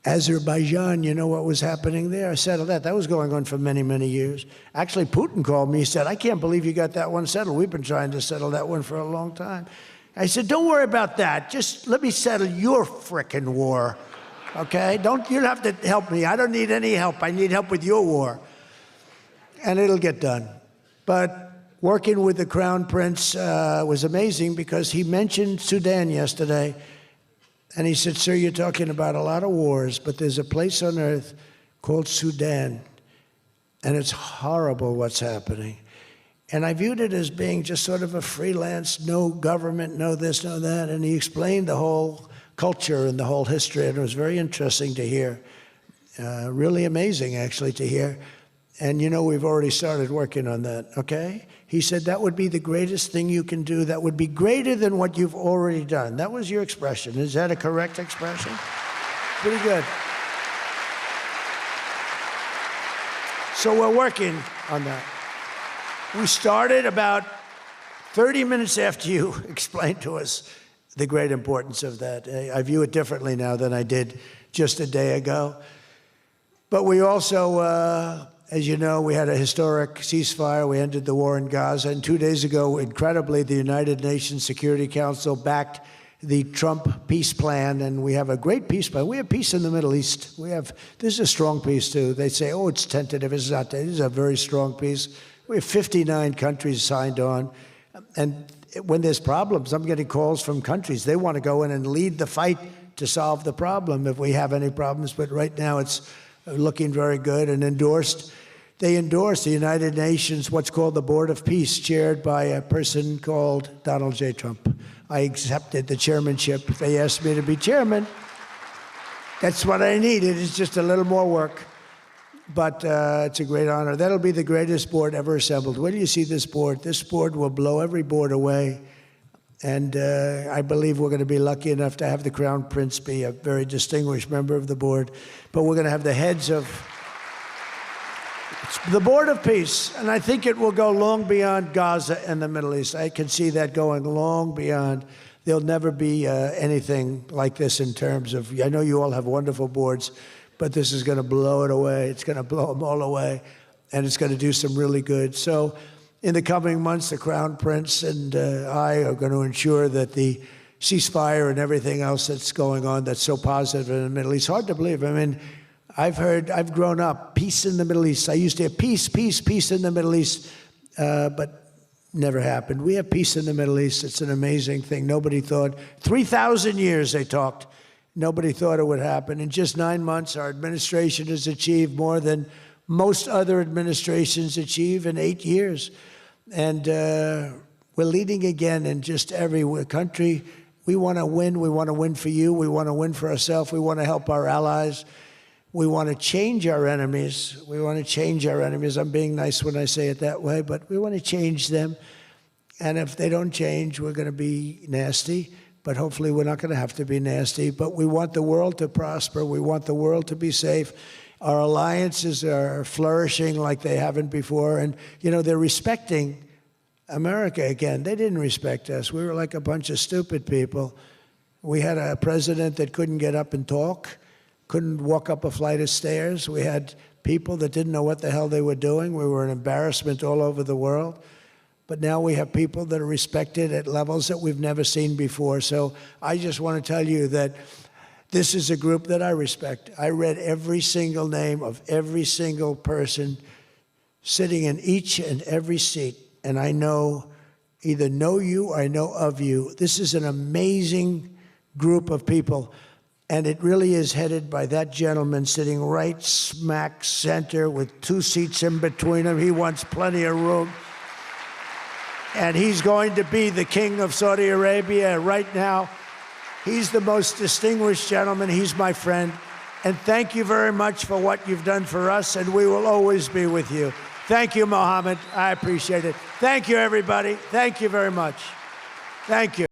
Azerbaijan, you know what was happening there? I settled that. That was going on for many, many years. Actually, Putin called me. He said, I can't believe you got that one settled. We've been trying to settle that one for a long time. I said, don't worry about that. Just let me settle your frickin' war, okay? You don't have to help me. I don't need any help. I need help with your war. And it'll get done. But working with the Crown Prince was amazing because he mentioned Sudan yesterday. And he said, sir, you're talking about a lot of wars, but there's a place on earth called Sudan, and it's horrible what's happening. And I viewed it as being just sort of a freelance, no government, no this, no that. And he explained the whole culture and the whole history, and it was very interesting to hear. Really amazing, actually, to hear. And, you know, we've already started working on that, okay? He said that would be the greatest thing you can do. That would be greater than what you've already done. That was your expression. Is that a correct expression? Pretty good. So we're working on that. We started about 30 minutes after you explained to us the great importance of that. I view it differently now than I did just a day ago. But we also, as you know, we had a historic ceasefire. We ended the war in Gaza. And 2 days ago, incredibly, the United Nations Security Council backed the Trump peace plan, and we have a great peace plan. We have peace in the Middle East. This is a strong peace, too. They say, oh, it's tentative. It's not. This is a very strong peace. We have 59 countries signed on. And when there's problems, I'm getting calls from countries. They want to go in and lead the fight to solve the problem if we have any problems. But right now, it's looking very good and endorsed. They endorsed the United Nations, what's called the Board of Peace, chaired by a person called Donald J. Trump. I accepted the chairmanship. They asked me to be chairman. That's what I needed. It's just a little more work. But it's a great honor. That'll be the greatest board ever assembled. When do you see this board? This board will blow every board away. And I believe we're going to be lucky enough to have the Crown Prince be a very distinguished member of the board. But we're going to have the heads of the Board of Peace, and I think it will go long beyond Gaza and the Middle East. I can see that going long beyond. There'll never be anything like this in terms of, I know you all have wonderful boards, but this is going to blow it away. It's going to blow them all away, and it's going to do some really good. So in the coming months, the Crown Prince and I are going to ensure that the ceasefire and everything else that's going on that's so positive in the Middle East, hard to believe. I mean, I've grown up, peace in the Middle East. I used to have peace, peace, peace in the Middle East, but never happened. We have peace in the Middle East. It's an amazing thing. Nobody thought, 3,000 years they talked. Nobody thought it would happen. In just 9 months, our administration has achieved more than most other administrations achieve in 8 years. And we're leading again in just every country. We want to win. We want to win for you. We want to win for ourselves. We want to help our allies. We want to change our enemies. We want to change our enemies. I'm being nice when I say it that way, but we want to change them. And if they don't change, we're going to be nasty. But hopefully we're not going to have to be nasty. But we want the world to prosper. We want the world to be safe. Our alliances are flourishing like they haven't before. And, you know, they're respecting America again. They didn't respect us. We were like a bunch of stupid people. We had a president that couldn't get up and talk, couldn't walk up a flight of stairs. We had people that didn't know what the hell they were doing. We were an embarrassment all over the world. But now we have people that are respected at levels that we've never seen before. So I just want to tell you that this is a group that I respect. I read every single name of every single person sitting in each and every seat. And I either know you or I know of you. This is an amazing group of people. And it really is headed by that gentleman sitting right smack center with 2 seats in between him. He wants plenty of room. And he's going to be the king of Saudi Arabia right now. He's the most distinguished gentleman. He's my friend. And thank you very much for what you've done for us, and we will always be with you. Thank you, Mohammed. I appreciate it. Thank you, everybody. Thank you very much. Thank you.